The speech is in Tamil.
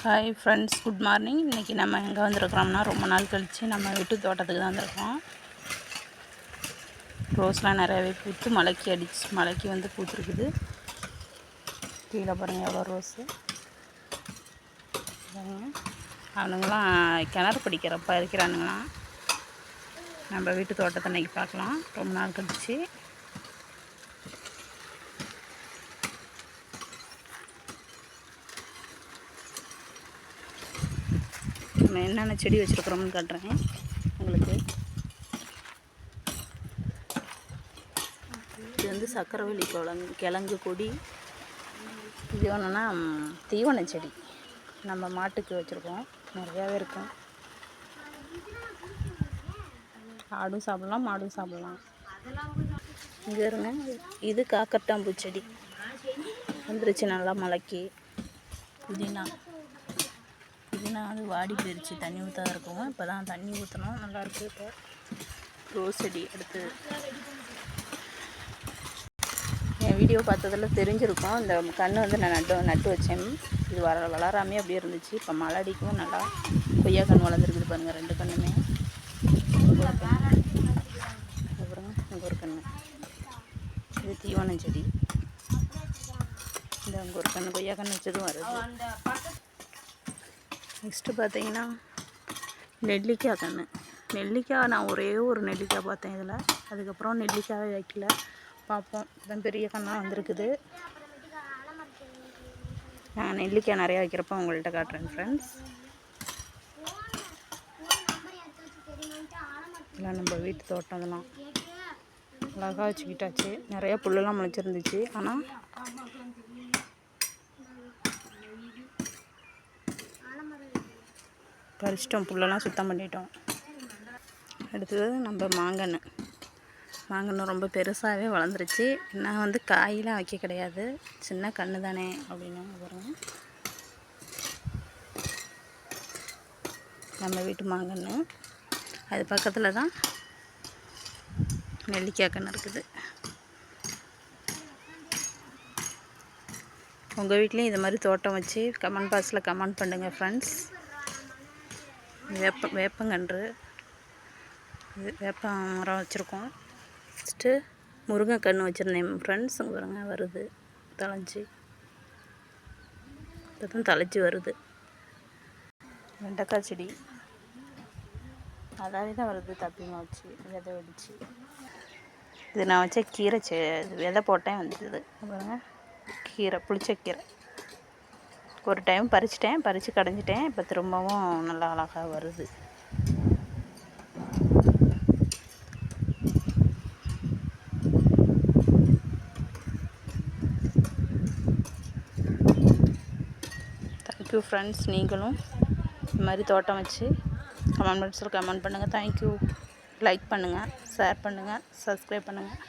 Hi friends, good morning. இன்றைக்கி நம்ம எங்கே வந்திருக்கிறோம்னா, ரொம்ப நாள் கழித்து நம்ம வீட்டு தோட்டத்துக்கு தான் வந்திருக்கோம். ரோஸ்லாம் நிறையாவே பூத்து மலைக்கு வந்து பூத்துருக்குது. கீழே பாருங்கள் எவ்வளோ ரோஸு. அவனுங்களாம் கிணறு படிக்கிறப்ப இருக்கிறானுங்களாம். நம்ம வீட்டு தோட்டத்தை இன்றைக்கி பார்க்கலாம், ரொம்ப நாள் கழிச்சு. நம்ம என்னென்ன செடி வச்சுருக்குறோம்னு காட்டுறேன் உங்களுக்கு. இது வந்து சக்கரவள்ளி கிழங்கு கொடி. இது வேணுன்னா தீவன செடி, நம்ம மாட்டுக்கு வச்சுருக்கோம். நிறையாவே இருக்கும். ஆடும் சாப்பிட்லாம், மாடும் சாப்பிட்லாம். இங்கே இருங்க, இது காக்கட்டாம்பூ செடி வந்துருச்சு நல்லா மலைக்கு. புதினா அது வாடி போயிடுச்சு, தண்ணி ஊற்றாத இருக்கவும். இப்போ தான் தண்ணி ஊற்றணும், நல்லாயிருக்கு. இப்போ ரோஸ் செடி அடுத்து. என் வீடியோ பார்த்ததில் தெரிஞ்சிருக்கும். இந்த கன்று வந்து நான் நட்டு வச்சேன். இது வளராமே அப்படியே இருந்துச்சு. இப்போ மழை அடிக்கவும் நல்லா கொய்யா கன்று வளர்ந்துருக்குது பாருங்கள், 2 கன்றுமே. அப்புறம் இங்கே ஒரு கன்று, இது தீவன செடி. இந்த அங்கே ஒரு கன்று கொய்யா கன்று வச்சதும் வருது. நெக்ஸ்ட்டு பார்த்தீங்கன்னா நெல்லிக்காய் கன்று. நெல்லிக்காய் நான் ஒரே ஒரு நெல்லிக்காய் பார்த்தேன் இதில். அதுக்கப்புறம் நெல்லிக்காய் வைக்கல, பார்ப்போம். இதான் பெரிய கண்ணாக வந்திருக்குது. நான் நெல்லிக்காய் நிறையா வைக்கிறப்ப உங்கள்கிட்ட காட்டுறேன் ஃப்ரெண்ட்ஸ். இதெல்லாம் நம்ம வீட்டு தோட்டம். இதெல்லாம் அழகாக வச்சுக்கிட்டாச்சு. நிறையா புல்லெல்லாம் முளைச்சிருந்துச்சு, ஆனால் பறிச்சிட்டோம், புல்லெல்லாம் சுத்தம் பண்ணிட்டோம். அடுத்தது நம்ம மாங்கன்று ரொம்ப பெருசாகவே வளர்ந்துருச்சு. நான் வந்து காயெலாம் வைக்க கிடையாது, சின்ன கன்று தானே அப்படின்னு பாருங்க. நம்ம வீட்டு மாங்கன்று. அது பக்கத்தில் தான் நெல்லிக்காய் கன்று இருக்குது. உங்கள் வீட்லேயும் இது மாதிரி தோட்டம் வச்சு கமெண்ட் பாக்ஸில் கமெண்ட் பண்ணுங்கள் ஃப்ரெண்ட்ஸ். வேப்பங்கன்று, இது வேப்ப மரம் வச்சுருக்கோம். ஃபஸ்ட்டு முருங்கைக்கன்று வச்சுருந்தேன் ஃப்ரெண்ட்ஸ். பாருங்க வருது தழைஞ்சி, இப்போ தான் தழைச்சி வருது. வெண்டைக்காய் செடி அதாவே தான் வருது, தப்பிமா வச்சு விதை வெடிச்சு. இது நான் வச்ச கீரை விதை போட்டேன் வந்துடுது பாருங்க. கீரை, புளிச்சக்கீரை. ஒரு டைம் பறித்து கடைஞ்சிட்டேன். இப்போ திரும்பவும் நல்லா அழகாக வருது. Thank you friends. நீங்களும் இந்த மாதிரி தோட்டம் வச்சு கமெண்ட் பாக்ஸில் கமெண்ட் பண்ணுங்கள். தேங்க்யூ. லைக் பண்ணுங்கள், ஷேர் பண்ணுங்கள், சப்ஸ்கிரைப் பண்ணுங்கள்.